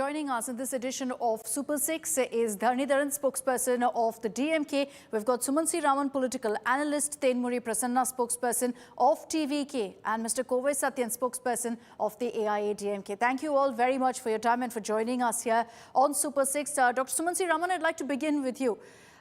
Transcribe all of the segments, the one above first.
joining us in this edition of Super 6 is Dharnidharan, spokesperson of the DMK. We've got Sumansi Raman, political analyst, Tenmuri Prasanna, spokesperson of TVK, and Mr. Kovai Satyan, spokesperson of the AIADMK. Thank you all very much for your time and for joining us here on Super 6. Dr. Sumansi Raman, I'd like to begin with you.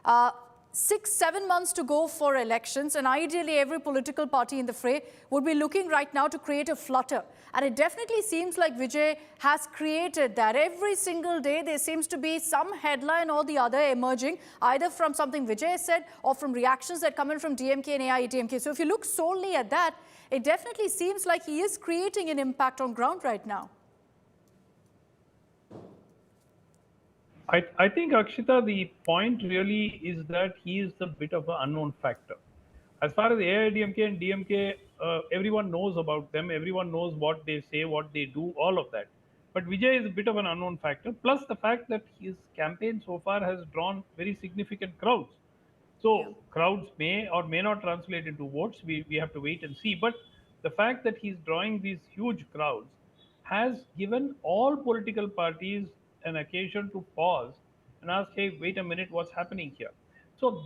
6-7 months to go for elections, and ideally every political party in the fray would be looking right now to create a flutter. And it definitely seems like Vijay has created that. Every single day there seems to be some headline or the other emerging, either from something Vijay said or from reactions that come in from DMK and AIADMK. So if you look solely at that, it definitely seems like he is creating an impact on ground right now. I think, Akshita, the point really is that he is a bit of an unknown factor. As far as AIADMK and DMK, everyone knows about them, everyone knows what they say, what they do, all of that. But Vijay is a bit of an unknown factor, plus the fact that his campaign so far has drawn very significant crowds. So crowds may or may not translate into votes, we have to wait and see. But the fact that he's drawing these huge crowds has given all political parties an occasion to pause and ask, hey, wait a minute, what's happening here? So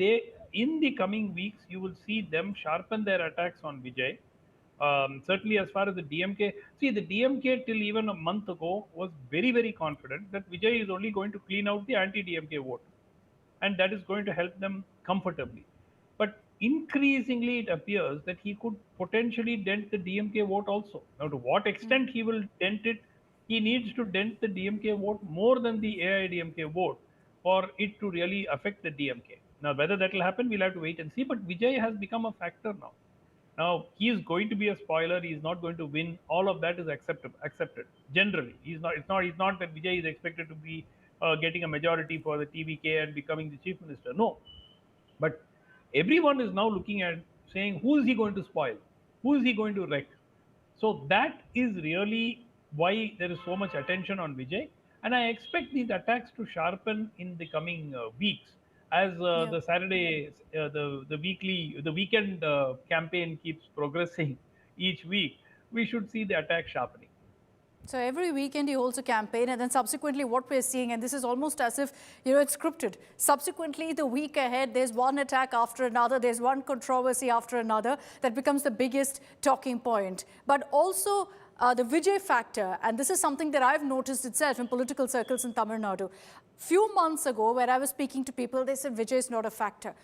in the coming weeks, you will see them sharpen their attacks on Vijay. Certainly, as far as the DMK, see, the DMK till even a month ago was very, very confident that Vijay is only going to clean out the anti-DMK vote, and that is going to help them comfortably. But increasingly, it appears that he could potentially dent the DMK vote also. Now, to what extent he will dent it, he needs to dent the DMK vote more than the AIADMK vote for it to really affect the DMK. Now, whether that will happen, we'll have to wait and see. But Vijay has become a factor now. Now, he is going to be a spoiler. He is not going to win. All of that is accepted. Generally, It's not that Vijay is expected to be getting a majority for the TVK and becoming the chief minister. No, but everyone is now looking at saying, who is he going to spoil? Who is he going to wreck? So that is really why there is so much attention on Vijay. And I expect these attacks to sharpen in the coming weeks as the Saturday, the weekend campaign keeps progressing each week. We should see the attack sharpening. So every weekend he holds a campaign, and then subsequently what we're seeing, and this is almost as if, it's scripted. Subsequently, the week ahead, there's one attack after another, there's one controversy after another that becomes the biggest talking point. But also the Vijay factor, and this is something that I've noticed itself in political circles in Tamil Nadu. Few months ago, where I was speaking to people, they said Vijay is not a factor.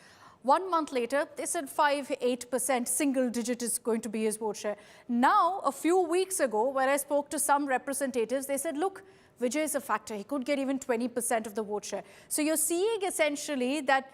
1 month later, they said 5-8%, single digit is going to be his vote share. Now, a few weeks ago, where I spoke to some representatives, they said, look, Vijay is a factor. He could get even 20% of the vote share. So you're seeing essentially that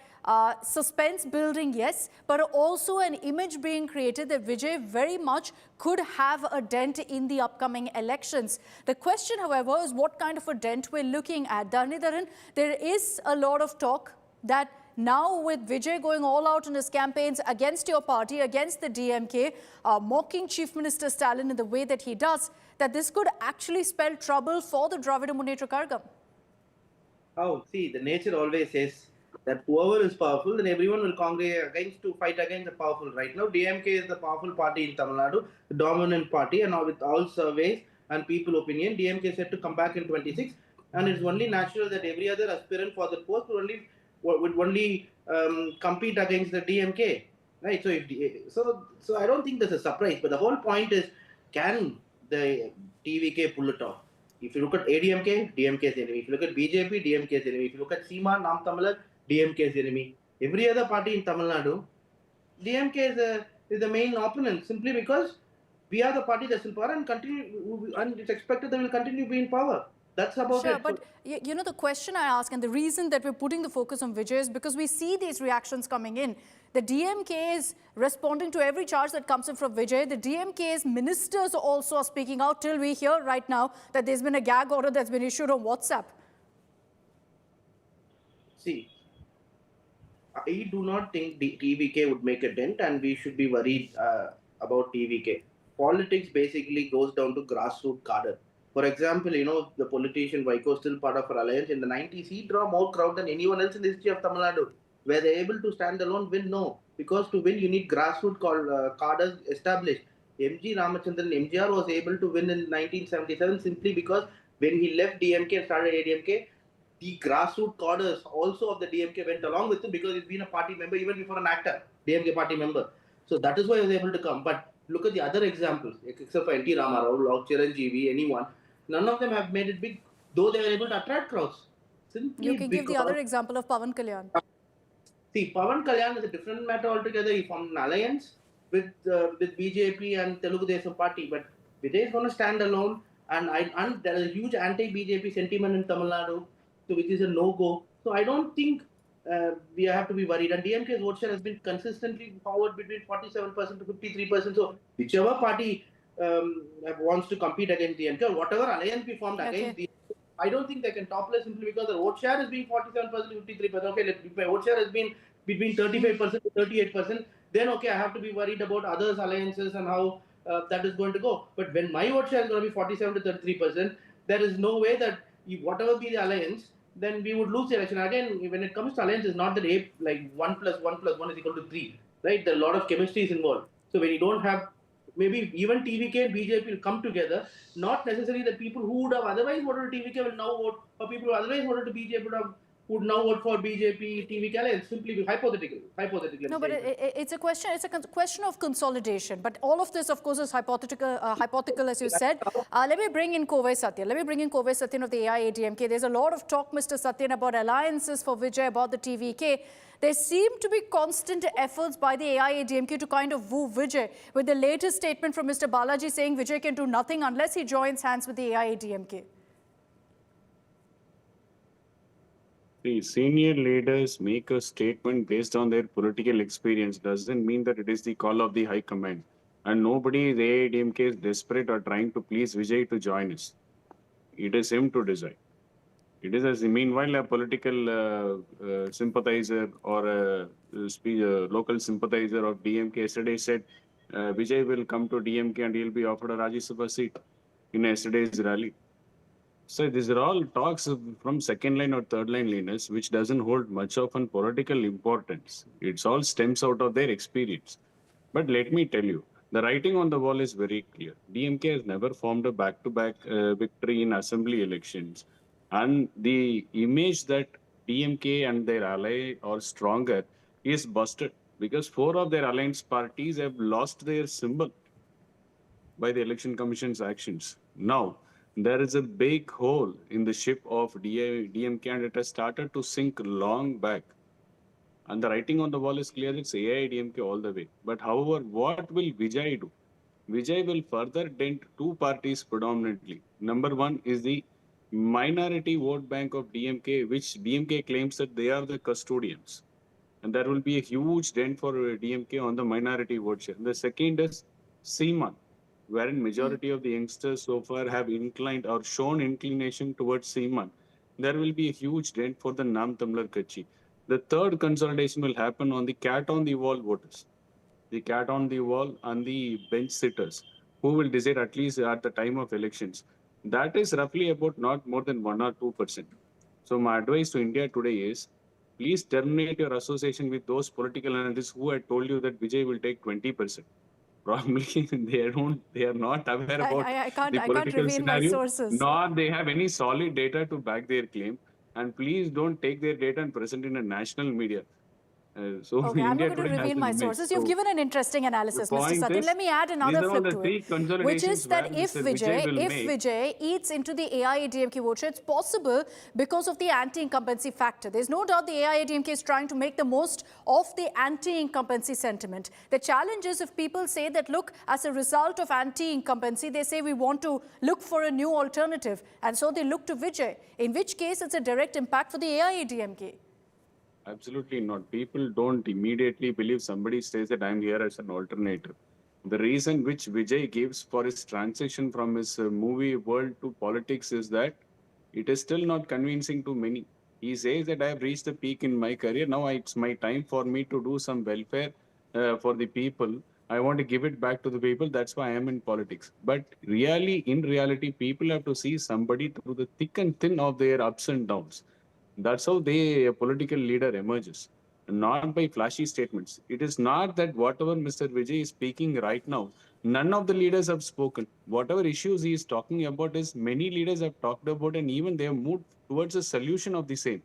suspense building, yes, but also an image being created that Vijay very much could have a dent in the upcoming elections. The question, however, is what kind of a dent we're looking at. Dharnidharan, there is a lot of talk that now with Vijay going all out in his campaigns against your party, against the DMK, mocking Chief Minister Stalin in the way that he does, that this could actually spell trouble for the Dravida Munnetra Kazhagam. Oh, see, the nature always says that whoever is powerful, then everyone will congregate to fight against the powerful. Right now, DMK is the powerful party in Tamil Nadu, the dominant party, and now with all surveys and people opinion, DMK is set to come back in 26, and it's only natural that every other aspirant for the post would only compete against the DMK, right? So I don't think there's a surprise. But the whole point is, can the TVK pull it off? If you look at ADMK, DMK is enemy. If you look at BJP, DMK is enemy. If you look at Seema, Nam Tamil, DMK is enemy. Every other party in Tamil Nadu, DMK is the main opponent, simply because we are the party that's in power and it's expected that will continue to be in power. That's about it. But the question I ask, and the reason that we're putting the focus on Vijay is because we see these reactions coming in. The DMK is responding to every charge that comes in from Vijay. The DMK's ministers also are speaking out till we hear right now that there's been a gag order that's been issued on WhatsApp. See, I do not think the TVK would make a dent, and we should be worried about TVK. Politics basically goes down to grassroots cadre. For example, the politician Vaiko, still part of our alliance, in the 90s, he drew more crowd than anyone else in the history of Tamil Nadu. Were they able to stand alone, win? No. Because to win, you need grassroots cadres established. MG Ramachandran, MGR was able to win in 1977 simply because when he left DMK and started AIADMK, the grassroots cadres also of the DMK went along with him because he's been a party member even before an actor, DMK party member. So that is why he was able to come. But look at the other examples, except for NT Ramarao, Lord Chiranjeevi, anyone, none of them have made it big, though they were able to attract crowds. Simply You can give the because, other example of Pawan Kalyan. see, Pawan Kalyan is a different matter altogether. He formed an alliance with BJP and Telugu Desam party, but Vijay is going to stand alone, and there is a huge anti-BJP sentiment in Tamil Nadu, so which is a no-go. So I don't think we have to be worried. And DMK's vote share has been consistently forward between 47% to 53%. So whichever party wants to compete against DMK, or whatever alliance we formed against DMK, I don't think they can topple simply because the vote share has been 47% to 53%. Okay, if my vote share has been between 35% to 38%, then okay, I have to be worried about others' alliances and how that is going to go. But when my vote share is going to be 47 to 33%, there is no way that whatever be the alliance, then we would lose the election. Again, when it comes to alliance, it's not that like 1 plus 1 plus 1 is equal to 3, right? There are a lot of chemistry is involved. So when you don't have, maybe even TVK and BJP will come together, not necessarily that people who would have otherwise voted for TVK will now vote, or people who otherwise voted to BJP would now vote for BJP, TVK alliance, simply hypothetical. No, but it's a question of consolidation. But all of this, of course, is hypothetical, as you said. Let me bring in Kovai Satyan of the AIADMK. There's a lot of talk, Mr. Satyan, about alliances for Vijay, about the TVK. There seem to be constant efforts by the AIADMK to kind of woo Vijay, with the latest statement from Mr. Balaji saying Vijay can do nothing unless he joins hands with the AIADMK. The senior leaders make a statement based on their political experience doesn't mean that it is the call of the high command. And nobody in the AIADMK is desperate or trying to please Vijay to join us. It is him to decide. It is, as meanwhile, a political sympathizer or a local sympathizer of DMK yesterday said Vijay will come to DMK and he'll be offered a Rajya Sabha seat in yesterday's rally. So these are all talks from second line or third line leaders, which doesn't hold much of an political importance. It's all stems out of their experience. But let me tell you, the writing on the wall is very clear. DMK has never formed a back-to-back victory in assembly elections. And the image that DMK and their ally are stronger is busted because 4 of their alliance parties have lost their symbol by the election commission's actions. Now, there is a big hole in the ship of DMK and it has started to sink long back. And the writing on the wall is clear, it's AIADMK all the way. But however, what will Vijay do? Vijay will further dent 2 parties predominantly. Number 1 is the minority vote bank of DMK, which DMK claims that they are the custodians. And there will be a huge dent for DMK on the minority vote share. The second is Seaman, wherein majority of the youngsters so far have inclined or shown inclination towards Seaman. There will be a huge dent for the Nam Tamlar Kachi. The third consolidation will happen on the cat on the wall voters. The cat on the wall and the bench sitters, who will decide at least at the time of elections. That is roughly about not more than 1 or 2%. So my advice to India today is, please terminate your association with those political analysts who had told you that Vijay will take 20%. Probably they are not aware about the political scenario, nor they have any solid data to back their claim. And please don't take their data and present in a national media. Okay, I'm not going to reveal my sources. You've given an interesting analysis, Mr. Satyan. Let me add another flip to it, which is that if Vijay eats into the AIADMK vote share, it's possible because of the anti-incumbency factor. There's no doubt the AIADMK is trying to make the most of the anti-incumbency sentiment. The challenge is if people say that, look, as a result of anti-incumbency, they say we want to look for a new alternative. And so they look to Vijay, in which case it's a direct impact for the AIADMK. Absolutely not. People don't immediately believe somebody says that I'm here as an alternative. The reason which Vijay gives for his transition from his movie world to politics is that it is still not convincing to many. He says that I have reached the peak in my career. Now it's my time for me to do some welfare for the people. I want to give it back to the people. That's why I am in politics. But really, in reality, people have to see somebody through the thick and thin of their ups and downs. That's how a political leader emerges, not by flashy statements. It is not that whatever Mr. Vijay is speaking right now, None of the leaders have spoken. Whatever issues he is talking about is many leaders have talked about, and even they have moved towards a solution of the same.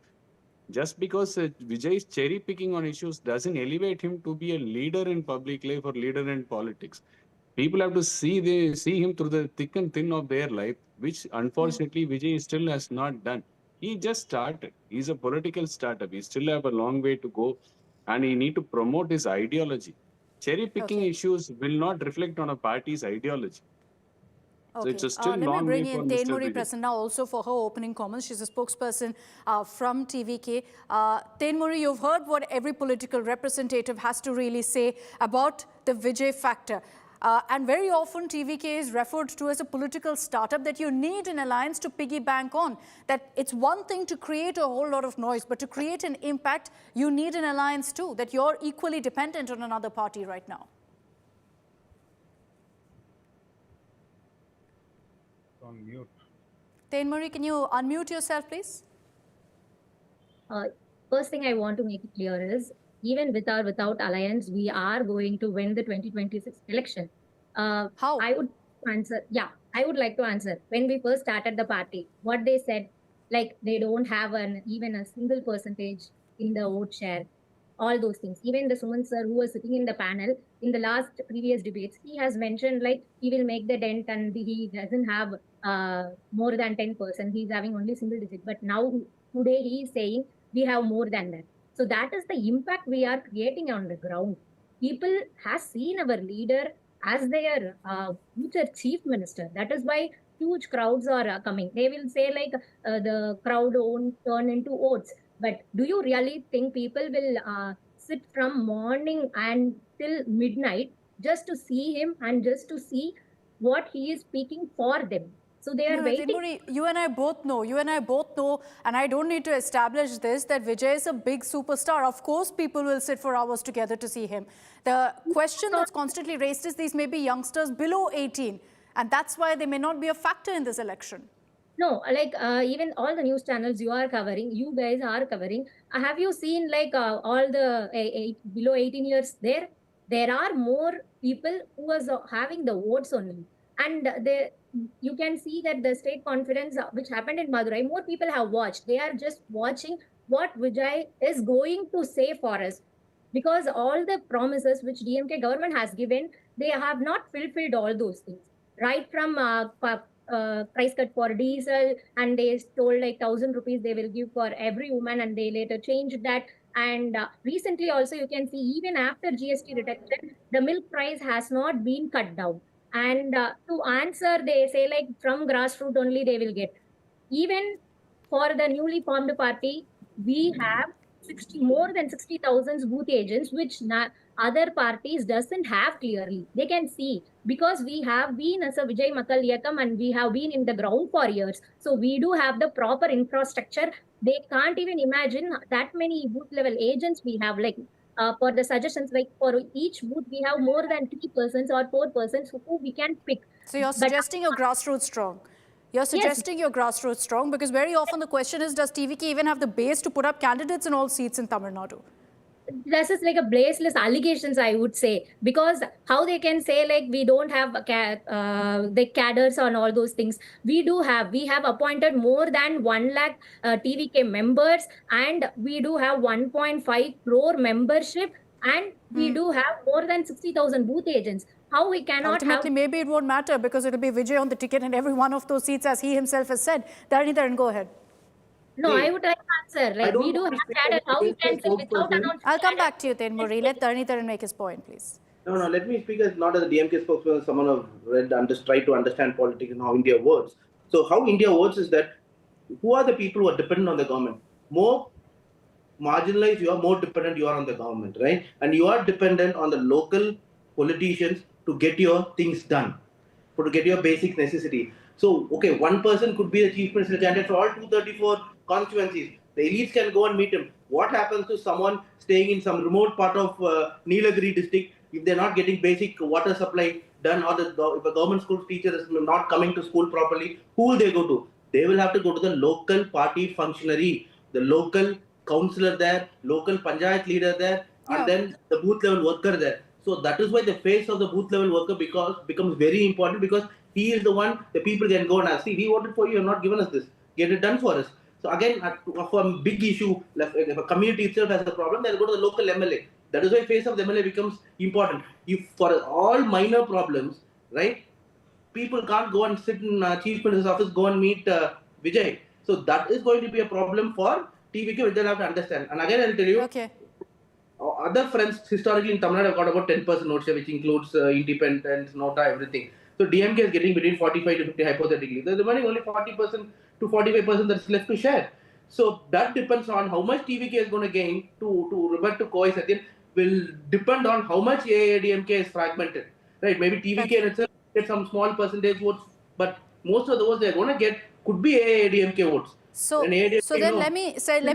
Just because Vijay is cherry picking on issues doesn't elevate him to be a leader in public life or leader in politics. People have to see him through the thick and thin of their life, which unfortunately Vijay still has not done. He just started. He's a political startup. He still have a long way to go, and he need to promote his ideology. Cherry picking Okay. issues will not reflect on a party's ideology. So Okay. it's a still Let me long bring way for in Mr. Tenmuri Vijay. Prasanna also for her opening comments. She's a spokesperson from TVK. Tenmuri, you've heard what every political representative has to really say about the Vijay factor. And very often TVK is referred to as a political startup that you need an alliance to piggyback on. That it's one thing to create a whole lot of noise, but to create an impact, you need an alliance too, that you're equally dependent on another party right now. On mute. Tenmuri, can you unmute yourself, please? First thing I want to make it clear is, even with or without alliance, we are going to win the 2026 election. How? I would answer. Yeah, I would like to answer. When we first started the party, what they said, like they don't have even a single percentage in the vote share, all those things. Even the Suman sir, who was sitting in the panel in the last previous debates, he has mentioned like he will make the dent and he doesn't have more than 10%. He's having only single digit. But now today he is saying we have more than that. So that is the impact we are creating on the ground. People have seen our leader as their future chief minister. That is why huge crowds are coming. They will say like the crowd won't turn into votes. But do you really think people will sit from morning and till midnight just to see him and just to see what he is speaking for them? So they are waiting. Tenmuri, you and I both know, and I don't need to establish this, that Vijay is a big superstar. Of course, people will sit for hours together to see him. The question that's constantly raised is these may be youngsters below 18, and that's why they may not be a factor in this election. No, like even all the news channels you are covering, you guys are covering. Have you seen like all the below 18 years there? There are more people who was having the votes only. And you can see that the state conference which happened in Madurai, more people have watched. They are just watching what Vijay is going to say for us. Because all the promises which DMK government has given, they have not fulfilled all those things. Right from price cut for diesel, and they told like 1,000 rupees they will give for every woman, and they later changed that. And recently also you can see even after GST reduction, the milk price has not been cut down. And to answer, they say like from grassroots only they will get. Even for the newly formed party, we have more than 60,000 booth agents, which other parties doesn't have clearly. They can see because we have been as a Vijay Makkal Yakam and we have been in the ground for years. So we do have the proper infrastructure. They can't even imagine that many booth level agents we have. Like for the suggestions, like for each booth, we have more than 3 persons or 4 persons who we can pick. So you're suggesting your grassroots strong. You're suggesting your grassroots strong because very often the question is, does TVK even have the base to put up candidates in all seats in Tamil Nadu? This is like a baseless allegations, I would say, because how they can say like we don't have the cadres on all those things. We have appointed more than 1 lakh TVK members, and we do have 1.5 crore membership, and we do have more than 60,000 booth agents. How we cannot Ultimately, maybe it won't matter because it'll be Vijay on the ticket and every one of those seats, as he himself has said. Dharanidharan, go ahead. No, I would like to answer. Like we do have cadre. How we can say without announcing? I'll come back to you, Tenmuri. Let Dharanidharan make his point, please. No, let me speak as not as a DMK spokesman, someone who have tried to understand politics and how India works. So how India works is that who are the people who are dependent on the government? More marginalized you are, more dependent you are on the government, right? And you are dependent on the local politicians to get your things done, to get your basic necessity. So, okay, one person could be the chief minister candidate for all 234 constituencies. The elites can go and meet him. What happens to someone staying in some remote part of Nilagiri district if they're not getting basic water supply done, or if a government school teacher is not coming to school properly? Who will they go to? They will have to go to the local party functionary, the local councillor there, local panchayat leader there, and then the booth level worker there. So that is why the face of the booth level worker becomes very important, because he is the one the people can go and ask. See, we voted for you, you have not given us this. Get it done for us. So again, for a big issue, like if a community itself has a problem, they'll go to the local MLA. That is why face of the MLA becomes important. If for all minor problems, right, people can't go and sit in Chief Minister's office, go and meet Vijay. So that is going to be a problem for TVK, which they'll have to understand. And again, I'll tell you, Okay. other friends historically in Tamil Nadu have got about 10% vote share, which includes independents, Nota, everything. So DMK is getting between 45 to 50 hypothetically. They're remaining only 40% to 45% that's left to share. So that depends on how much TVK is going to gain to revert to Koi Satyan, will depend on how much AIADMK is fragmented. Right? Maybe TVK in itself get some small percentage votes, but most of the votes they're going to get could be AIADMK votes. So, And AIADMK, so then let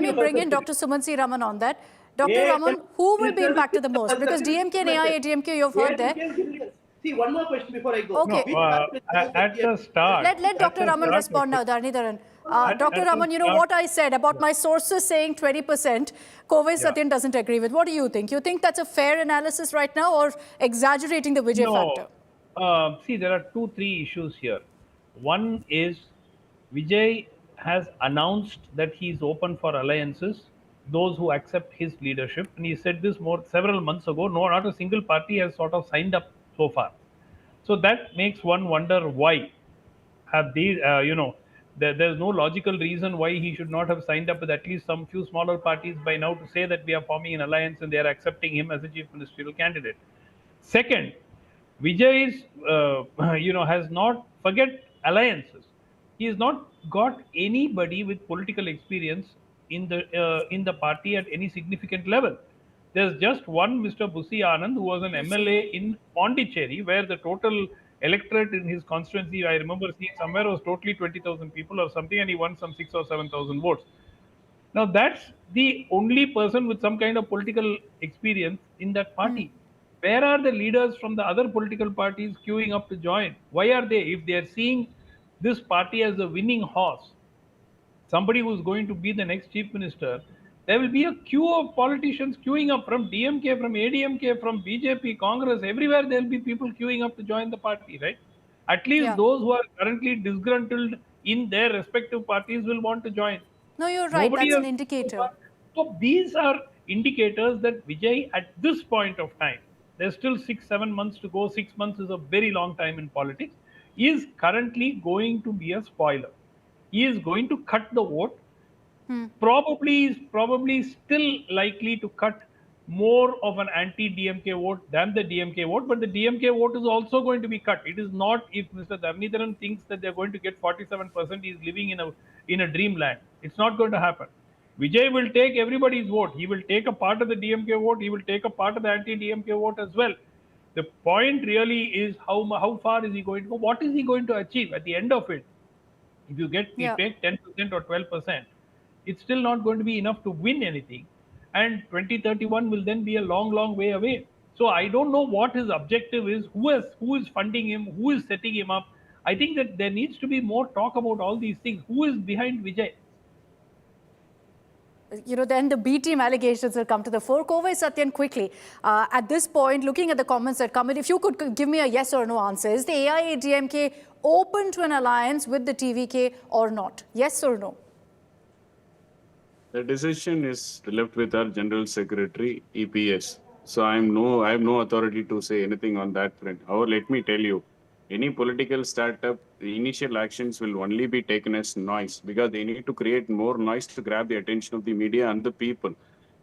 me bring in Dr. Sumansi Raman on that. Dr. Raman, who will be impacted the most? Because DMK and AIADMK, you've heard there. See, one more question before I go. Okay. No, at the start. Let Dr. Raman respond now, Dhanidharan. Dr. Raman, you know what I said about my sources saying 20%, Kovai Satyan doesn't agree with. What do you think? You think that's a fair analysis right now, or exaggerating the Vijay factor? See, there are 2-3 issues here. One is Vijay has announced that he is open for alliances, those who accept his leadership, and he said this several months ago. No, not a single party has sort of signed up so far. So that makes one wonder why have these, there's no logical reason why he should not have signed up with at least some few smaller parties by now to say that we are forming an alliance and they are accepting him as a chief ministerial candidate. Second, Vijay is, has not, forget alliances. He has not got anybody with political experience in the party at any significant level. There's just one Mr. Busi Anand, who was an MLA in Pondicherry, where the total electorate in his constituency, I remember seeing somewhere, was totally 20,000 people or something, and he won some 6 or 7,000 votes. Now that's the only person with some kind of political experience in that party. Where are the leaders from the other political parties queuing up to join? Why are they? If they are seeing this party as a winning horse, somebody who's going to be the next chief minister, there will be a queue of politicians queuing up from DMK, from ADMK, from BJP, Congress, everywhere there will be people queuing up to join the party, right? At least those who are currently disgruntled in their respective parties will want to join. No, you're right. Nobody That's an else. indicator. So these are indicators that Vijay, at this point of time, there's still 6-7 months to go. 6 months is a very long time in politics. Is currently going to be a spoiler. He is going to cut the vote. Probably still likely to cut more of an anti-DMK vote than the DMK vote, but the DMK vote is also going to be cut. It is not, if Mr. Dhanidharan thinks that they're going to get 47%, he's living in a dreamland. It's not going to happen. Vijay will take everybody's vote. He will take a part of the DMK vote. He will take a part of the anti-DMK vote as well. The point really is how far is he going to go? What is he going to achieve at the end of it? If you take 10% or 12%, it's still not going to be enough to win anything. And 2031 will then be a long, long way away. So I don't know what his objective is, who is funding him, who is setting him up. I think that there needs to be more talk about all these things. Who is behind Vijay? Then the B team allegations will come to the fore. Kovai Satyan, quickly, at this point, looking at the comments that come in, if you could give me a yes or no answer, is the AIADMK open to an alliance with the TVK or not? Yes or no? The decision is left with our General Secretary, EPS. So I have no authority to say anything on that front. However, let me tell you, any political startup, the initial actions will only be taken as noise, because they need to create more noise to grab the attention of the media and the people.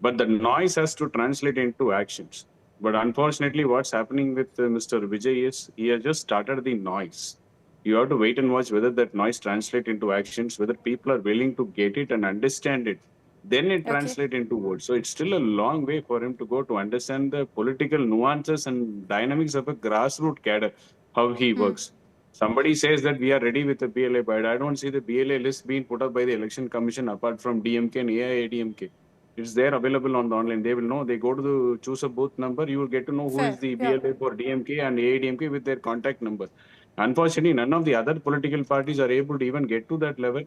But the noise has to translate into actions. But unfortunately, what's happening with Mr. Vijay is he has just started the noise. You have to wait and watch whether that noise translates into actions, whether people are willing to get it and understand it. Then it translates into votes. So it's still a long way for him to go to understand the political nuances and dynamics of a grassroots cadre, how he works. Somebody says that we are ready with the BLA, but I don't see the BLA list being put up by the Election Commission apart from DMK and AIADMK. It's there available on the online. They will know. They go to the choose a booth number. You will get to know who is the BLA for DMK and AIADMK with their contact number. Unfortunately, none of the other political parties are able to even get to that level.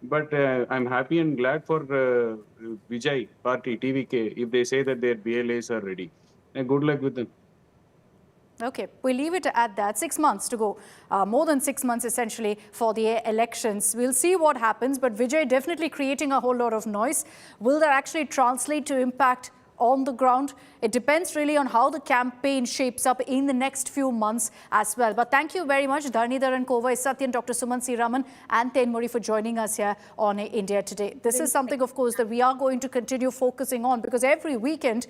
But I'm happy and glad for Vijay party, TVK, if they say that their BLAs are ready. And good luck with them. Okay, we'll leave it at that. 6 months to go, more than 6 months essentially for the elections. We'll see what happens, but Vijay definitely creating a whole lot of noise. Will that actually translate to impact on the ground? It depends really on how the campaign shapes up in the next few months as well. But thank you very much, Dharnidhar and Kovai Satyan, Dr. Suman C. Raman and Tenmuri for joining us here on India Today. This is something, of course, that we are going to continue focusing on, because every weekend